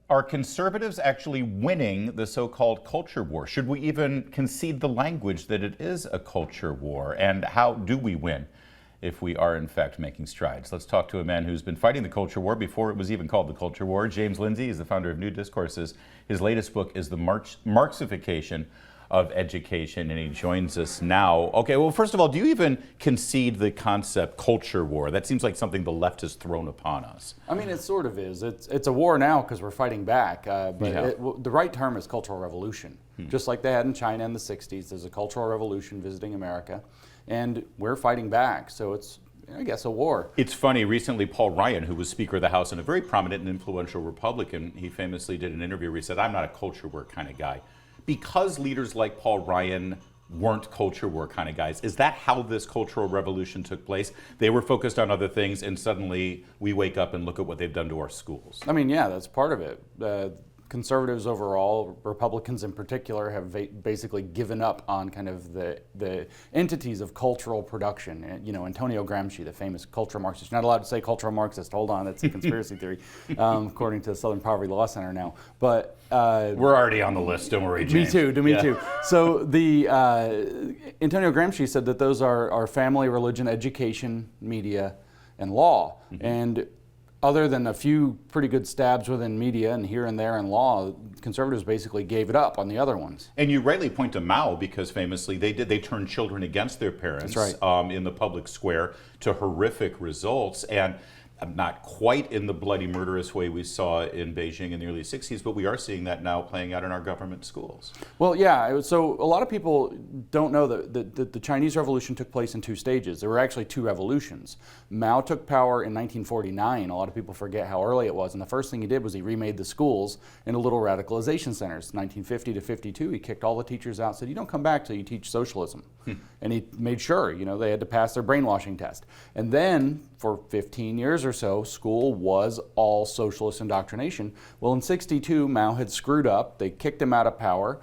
Are conservatives actually winning the so-called culture war? Should we even concede the language that it is a culture war? And how do we win if we are in fact making strides? Let's talk to a man who's been fighting the culture war before it was even called the culture war. James Lindsay is the founder of New Discourses. His latest book is The Marxification of Education, and he joins us now. Okay, well, first of all, do you even concede the concept culture war? That seems like something the left has thrown upon us. I mean, it sort of is. It's a war now because we're fighting back, but the right term is cultural revolution. Just like they had in China in the 60s, there's a cultural revolution visiting America, and we're fighting back, so it's, I guess, a war. It's funny, recently Paul Ryan, who was Speaker of the House and a very prominent and influential Republican, he famously did an interview where he said, I'm not a culture war kind of guy. Because leaders like Paul Ryan weren't culture war kind of guys, is that how this cultural revolution took place? They were focused on other things, and suddenly we wake up and look at what they've done to our schools. I mean, yeah, that's part of it. Conservatives overall, Republicans in particular, have basically given up on kind of the entities of cultural production. And, you know, Antonio Gramsci, the famous cultural Marxist. You're not allowed to say cultural Marxist. Hold on, that's a conspiracy theory, according to the Southern Poverty Law Center now. But we're already on the list. Don't worry, James. Me too. So the Antonio Gramsci said that those are family, religion, education, media, and law. And other than a few pretty good stabs within media and here and there in law, conservatives basically gave it up on the other ones. And you rightly point to Mao, because famously they turned children against their parents. That's right. In the public square to horrific results. And not quite in the bloody murderous way we saw in Beijing in the early 60s, but we are seeing that now playing out in our government schools. Well, yeah, so a lot of people don't know that the Chinese Revolution took place in two stages. There were actually two revolutions. Mao took power in 1949. A lot of people forget how early it was, and the first thing he did was he remade the schools into little radicalization centers. 1950 to 52, he kicked all the teachers out, said, you don't come back till you teach socialism. And he made sure, you know, they had to pass their brainwashing test. And then for 15 years or so, school was all socialist indoctrination. Well, in 62, Mao had screwed up. They kicked him out of power.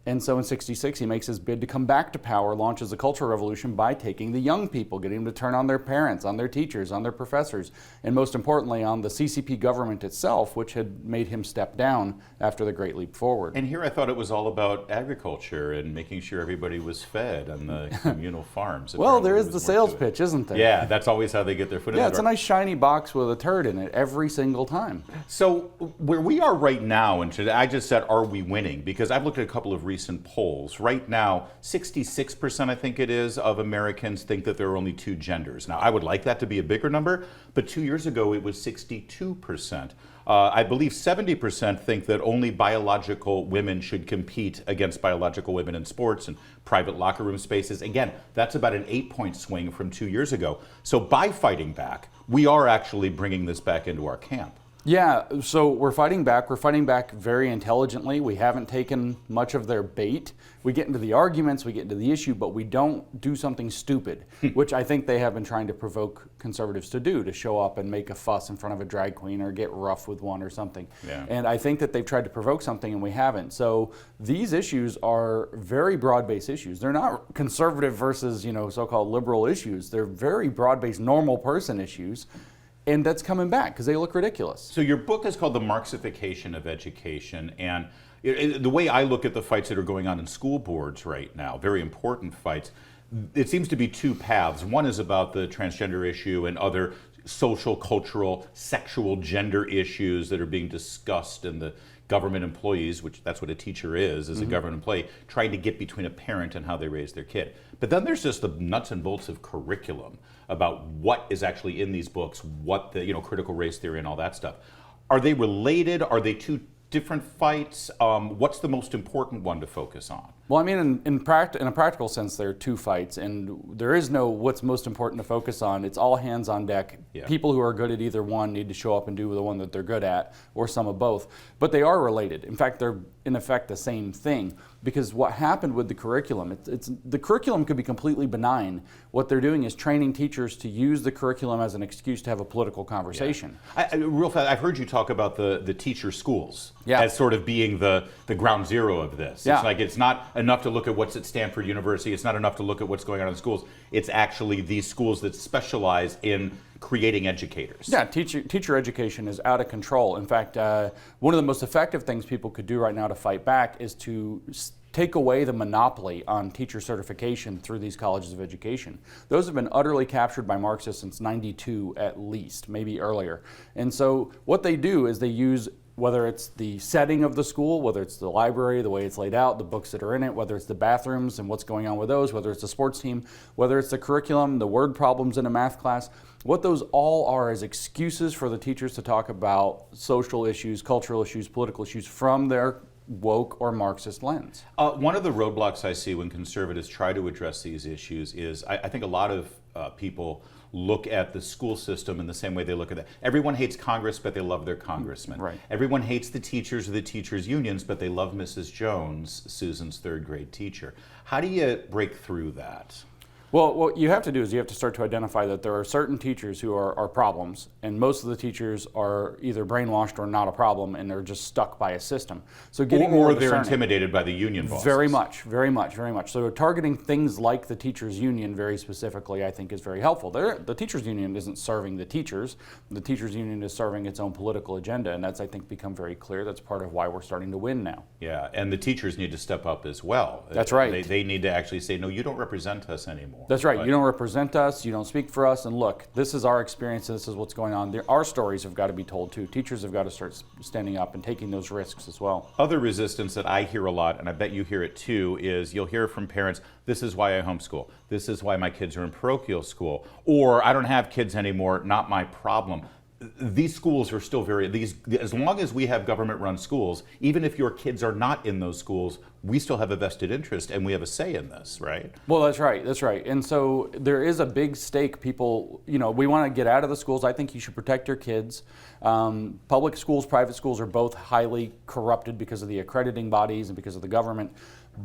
And so in 66, he makes his bid to come back to power, launches the Cultural Revolution by taking the young people, getting them to turn on their parents, on their teachers, on their professors, and most importantly, on the CCP government itself, which had made him step down after the Great Leap Forward. And here I thought it was all about agriculture and making sure everybody was fed on the communal farms. Well, there is the sales pitch, isn't there? Yeah, that's always how they get their foot in the door. Yeah, it's a nice shiny box with a turd in it every single time. So where we are right now, and today, I just said, are we winning? Because I've looked at a couple of recent polls. Right now, 66%, I think it is, of Americans think that there are only two genders. Now, I would like that to be a bigger number, but 2 years ago it was 62%. I believe 70% think that only biological women should compete against biological women in sports and private locker room spaces. Again, that's about an 8-point swing from 2 years ago. So by fighting back, we are actually bringing this back into our camp. Yeah, so we're fighting back. We're fighting back very intelligently. We haven't taken much of their bait. We get into the arguments, we get into the issue, but we don't do something stupid, which I think they have been trying to provoke conservatives to do, to show up and make a fuss in front of a drag queen or get rough with one or something. Yeah. And I think that they've tried to provoke something and we haven't. So these issues are very broad-based issues. They're not conservative versus, you know, so-called liberal issues. They're very broad-based normal person issues. And that's coming back because they look ridiculous. So your book is called The Marxification of Education, and the way I look at the fights that are going on in school boards right now, very important fights, it seems to be two paths. One is about the transgender issue and other social, cultural, sexual, gender issues that are being discussed in the government employees, which that's what a teacher is a government employee, trying to get between a parent and how they raise their kid. But then there's just the nuts and bolts of curriculum about what is actually in these books, what the, you know, critical race theory and all that stuff. Are they related? Are they two different fights? What's the most important one to focus on? Well, I mean, in a practical sense, there are two fights, and there is no what's most important to focus on. It's all hands on deck. Yeah. People who are good at either one need to show up and do the one that they're good at, or some of both. But they are related. In fact, they're in effect the same thing, because what happened with the curriculum, the curriculum could be completely benign. What they're doing is training teachers to use the curriculum as an excuse to have a political conversation. Yeah. Real fast, I've heard you talk about the teacher schools as sort of being the ground zero of this. Yeah. It's like it's not enough to look at what's at Stanford University. It's not enough to look at what's going on in schools. It's actually these schools that specialize in creating educators. Yeah, teacher education is out of control. In fact, one of the most effective things people could do right now to fight back is to take away the monopoly on teacher certification through these colleges of education. Those have been utterly captured by Marxists since '92 at least, maybe earlier. And so what they do is they use, whether it's the setting of the school, whether it's the library, the way it's laid out, the books that are in it, whether it's the bathrooms and what's going on with those, whether it's the sports team, whether it's the curriculum, the word problems in a math class, what those all are is excuses for the teachers to talk about social issues, cultural issues, political issues from their woke or Marxist lens. One of the roadblocks I see when conservatives try to address these issues is I think a lot of people look at the school system in the same way they look at that. Everyone hates Congress, but they love their congressman. Right. Everyone hates the teachers or the teachers' unions, but they love Mrs. Jones, Susan's third grade teacher. How do you break through that? Well, what you have to do is you have to start to identify that there are certain teachers who are problems, and most of the teachers are either brainwashed or not a problem, and they're just stuck by a system. So getting Or more they're discerning. intimidated by the union bosses. Very much, very much, very much. So targeting things like the teachers' union very specifically, I think, is very helpful. The teachers' union isn't serving the teachers. The teachers' union is serving its own political agenda, and that's, I think, become very clear. That's part of why we're starting to win now. Yeah, and the teachers need to step up as well. That's right. They need to actually say, no, you don't represent us anymore. That's right. But You don't represent us. You don't speak for us. And look, this is our experience. This is what's going on. Our stories have got to be told too. Teachers have got to start standing up and taking those risks as well. Other resistance that I hear a lot, and I bet you hear it too, is you'll hear from parents, this is why I homeschool. This is why my kids are in parochial school. Or I don't have kids anymore, not my problem. These schools are still as long as we have government-run schools, even if your kids are not in those schools, we still have a vested interest and we have a say in this, right? Well, that's right. That's right. And so there is a big stake. People, we want to get out of the schools. I think you should protect your kids. Public schools, private schools are both highly corrupted because of the accrediting bodies and because of the government.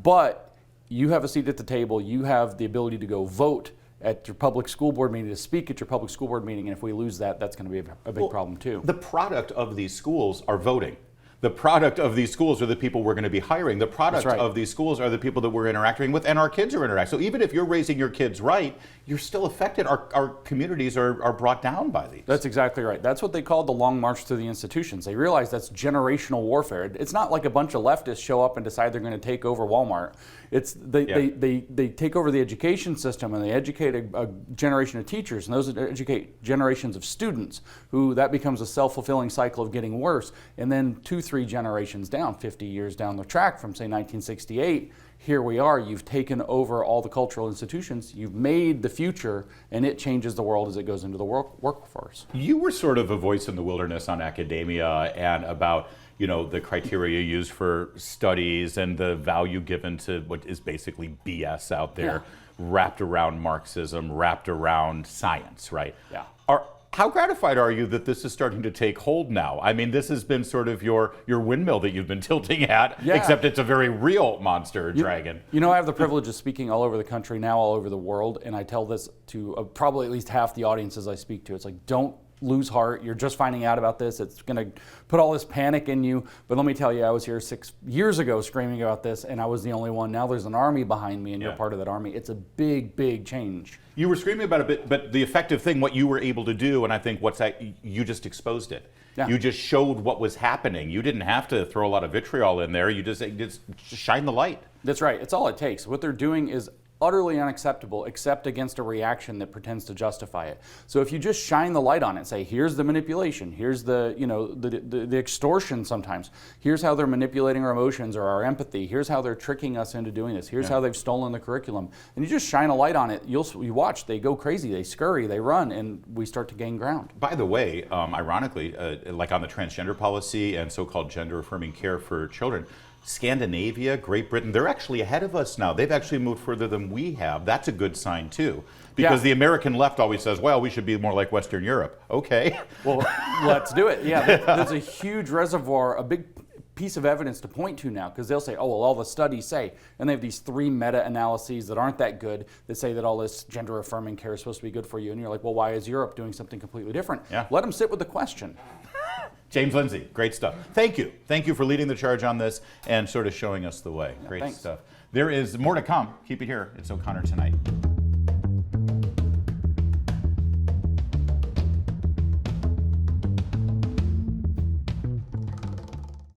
But you have a seat at the table. You have the ability to go vote at your public school board meeting, to speak at your public school board meeting, and if we lose that, that's going to be a big problem too. The product of these schools are voting. The product of these schools are the people we're going to be hiring. The product That's right. of these schools are the people that we're interacting with, and our kids are interacting. So even if you're raising your kids right, you're still affected. Our communities are brought down by these. That's exactly right. That's what they called the long march through the institutions. They realized that's generational warfare. It's not like a bunch of leftists show up and decide they're going to take over Walmart. It's they take over the education system, and they educate a generation of teachers, and those educate generations of students, who that becomes a self-fulfilling cycle of getting worse. And then 2-3 generations down, 50 years down the track from, say, 1968, here we are. You've taken over all the cultural institutions. You've made the future, and it changes the world as it goes into the workforce. You were sort of a voice in the wilderness on academia and about the criteria used for studies and the value given to what is basically BS out there, wrapped around Marxism, wrapped around science, right? Yeah. How gratified are you that this is starting to take hold now? I mean, this has been sort of your windmill that you've been tilting at, except it's a very real monster dragon. I have the privilege of speaking all over the country now, all over the world, and I tell this to probably at least half the audiences I speak to. It's like, don't lose heart. You're just finding out about this. It's going to put all this panic in you. But let me tell you, I was here 6 years ago screaming about this, and I was the only one. Now there's an army behind me, and you're part of that army. It's a big, big change. You were screaming about it, but the effective thing, what you were able to do, and I think you just exposed it. Yeah. You just showed what was happening. You didn't have to throw a lot of vitriol in there. You just shine the light. That's right. It's all it takes. What they're doing is utterly unacceptable, except against a reaction that pretends to justify it. So if you just shine the light on it, say, here's the manipulation, here's the extortion sometimes, here's how they're manipulating our emotions or our empathy, here's how they're tricking us into doing this, here's how they've stolen the curriculum, and you just shine a light on it, you watch, they go crazy, they scurry, they run, and we start to gain ground. By the way, ironically, like on the transgender policy and so-called gender-affirming care for children, Scandinavia, Great Britain, they're actually ahead of us now. They've actually moved further than we have. That's a good sign, too. Because the American left always says, well, we should be more like Western Europe. Okay. Well, let's do it. Yeah, there's a huge reservoir, a big piece of evidence to point to now, because they'll say, oh, well, all the studies say, and they have these 3 meta-analyses that aren't that good that say that all this gender-affirming care is supposed to be good for you. And you're like, well, why is Europe doing something completely different? Yeah. Let them sit with the question. James Lindsay, great stuff. Thank you. Thank you for leading the charge on this and sort of showing us the way. Great stuff. There is more to come. Keep it here. It's O'Connor Tonight.